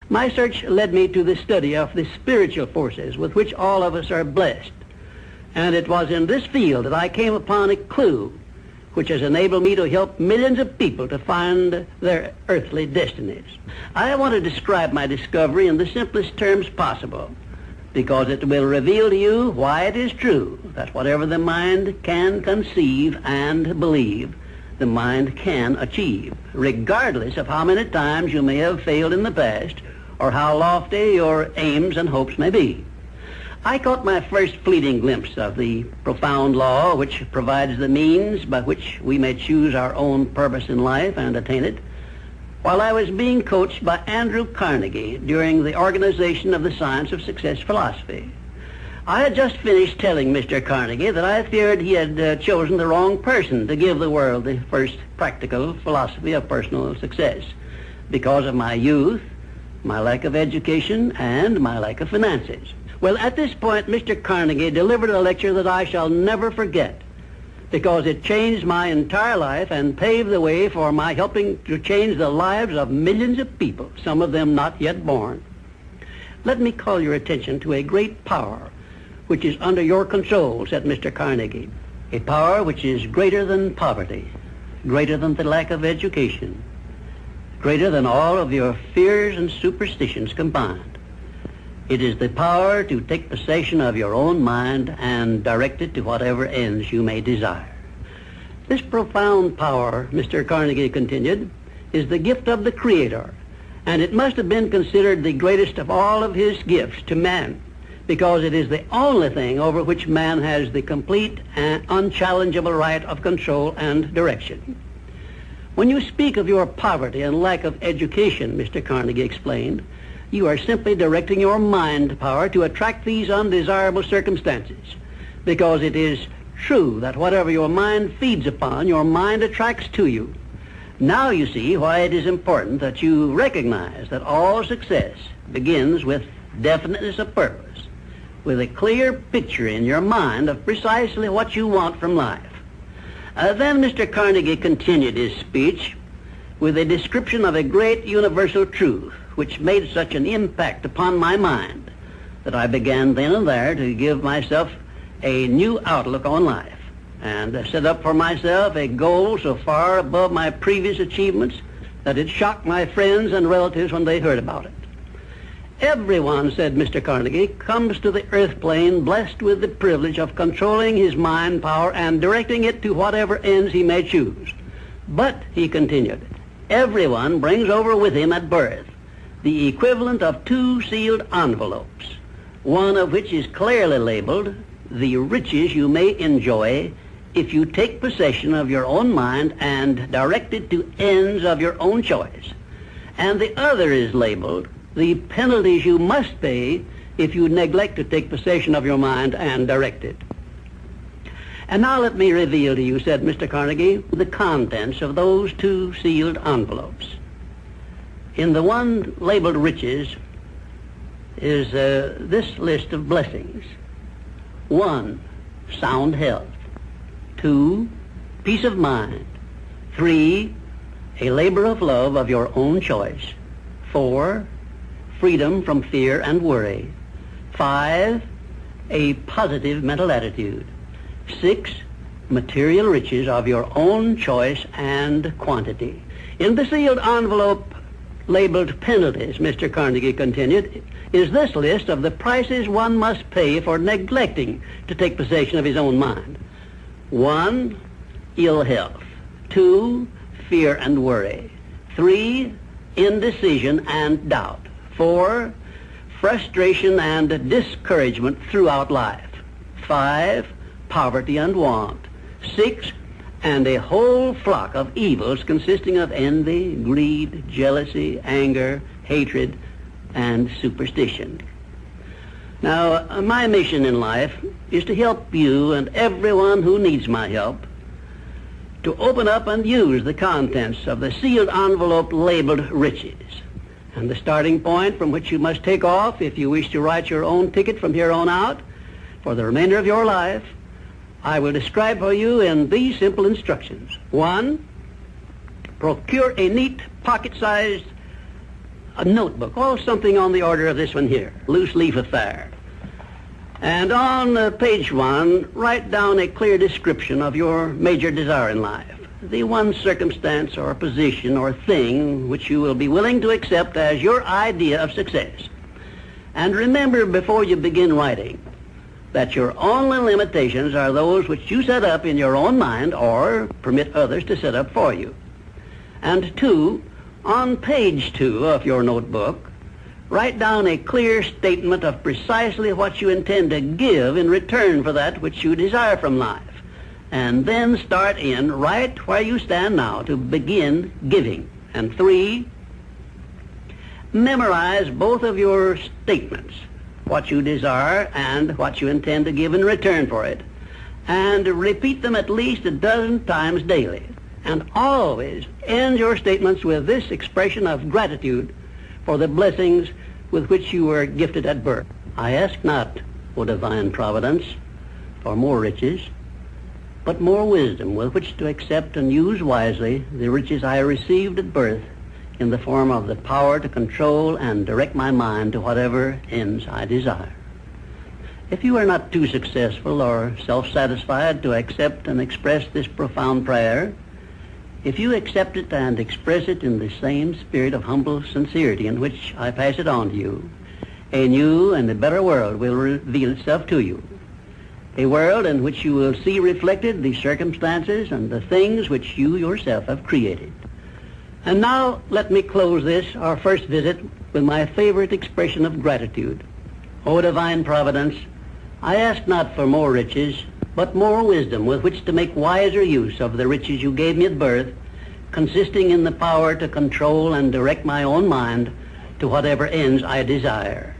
My search led me to the study of the spiritual forces with which all of us are blessed. And it was in this field that I came upon a clue which has enabled me to help millions of people to find their earthly destinies. I want to describe my discovery in the simplest terms possible, because it will reveal to you why it is true that whatever the mind can conceive and believe, the mind can achieve, regardless of how many times you may have failed in the past or how lofty your aims and hopes may be. I caught my first fleeting glimpse of the profound law which provides the means by which we may choose our own purpose in life and attain it, while I was being coached by Andrew Carnegie during the organization of the Science of Success philosophy. I had just finished telling Mr. Carnegie that I feared he had chosen the wrong person to give the world the first practical philosophy of personal success because of my youth, my lack of education, and my lack of finances. Well, at this point, Mr. Carnegie delivered a lecture that I shall never forget, because it changed my entire life and paved the way for my helping to change the lives of millions of people, some of them not yet born. Let me call your attention to a great power which is under your control, said Mr. Carnegie, a power which is greater than poverty, greater than the lack of education, greater than all of your fears and superstitions combined. It is the power to take possession of your own mind and direct it to whatever ends you may desire. This profound power, Mr. Carnegie continued, is the gift of the Creator, and it must have been considered the greatest of all of his gifts to man, because it is the only thing over which man has the complete and unchallengeable right of control and direction. When you speak of your poverty and lack of education, Mr. Carnegie explained, you are simply directing your mind power to attract these undesirable circumstances, because it is true that whatever your mind feeds upon, your mind attracts to you. Now you see why it is important that you recognize that all success begins with definiteness of purpose, with a clear picture in your mind of precisely what you want from life. Then Mr. Carnegie continued his speech with a description of a great universal truth which made such an impact upon my mind that I began then and there to give myself a new outlook on life and set up for myself a goal so far above my previous achievements that it shocked my friends and relatives when they heard about it. Everyone, said Mr. Carnegie, comes to the earth plane blessed with the privilege of controlling his mind power and directing it to whatever ends he may choose. But, he continued, everyone brings over with him at birth the equivalent of two sealed envelopes, one of which is clearly labeled the riches you may enjoy if you take possession of your own mind and direct it to ends of your own choice, and the other is labeled the penalties you must pay if you neglect to take possession of your mind and direct it. And now let me reveal to you, said Mr. Carnegie, the contents of those two sealed envelopes. In the one labeled riches is this list of blessings. 1, sound health. 2, peace of mind. 3, a labor of love of your own choice. 4, freedom from fear and worry. 5, a positive mental attitude. 6, material riches of your own choice and quantity. In the sealed envelope labeled penalties, Mr. Carnegie continued, is this list of the prices one must pay for neglecting to take possession of his own mind. 1, ill health. 2, fear and worry. 3, indecision and doubt. 4, frustration and discouragement throughout life. 5, poverty and want. 6, and a whole flock of evils consisting of envy, greed, jealousy, anger, hatred, and superstition. Now, my mission in life is to help you and everyone who needs my help to open up and use the contents of the sealed envelope labeled riches. And the starting point from which you must take off if you wish to write your own ticket from here on out for the remainder of your life, I will describe for you in these simple instructions. 1, procure a neat pocket-sized a notebook, oh, something on the order of this one here, loose leaf affair. And on page 1, write down a clear description of your major desire in life, the one circumstance or position or thing which you will be willing to accept as your idea of success. And remember before you begin writing that your only limitations are those which you set up in your own mind or permit others to set up for you. And 2, on page 2 of your notebook, write down a clear statement of precisely what you intend to give in return for that which you desire from life. And then start in right where you stand now to begin giving. And 3, memorize both of your statements, what you desire and what you intend to give in return for it, and repeat them at least a dozen times daily. And always end your statements with this expression of gratitude for the blessings with which you were gifted at birth. I ask not, O divine providence, for more riches, but more wisdom with which to accept and use wisely the riches I received at birth in the form of the power to control and direct my mind to whatever ends I desire. If you are not too successful or self-satisfied to accept and express this profound prayer, if you accept it and express it in the same spirit of humble sincerity in which I pass it on to you, a new and a better world will reveal itself to you. A world in which you will see reflected the circumstances and the things which you yourself have created. And now let me close this, our first visit, with my favorite expression of gratitude. O divine providence, I ask not for more riches, but more wisdom with which to make wiser use of the riches you gave me at birth, consisting in the power to control and direct my own mind to whatever ends I desire.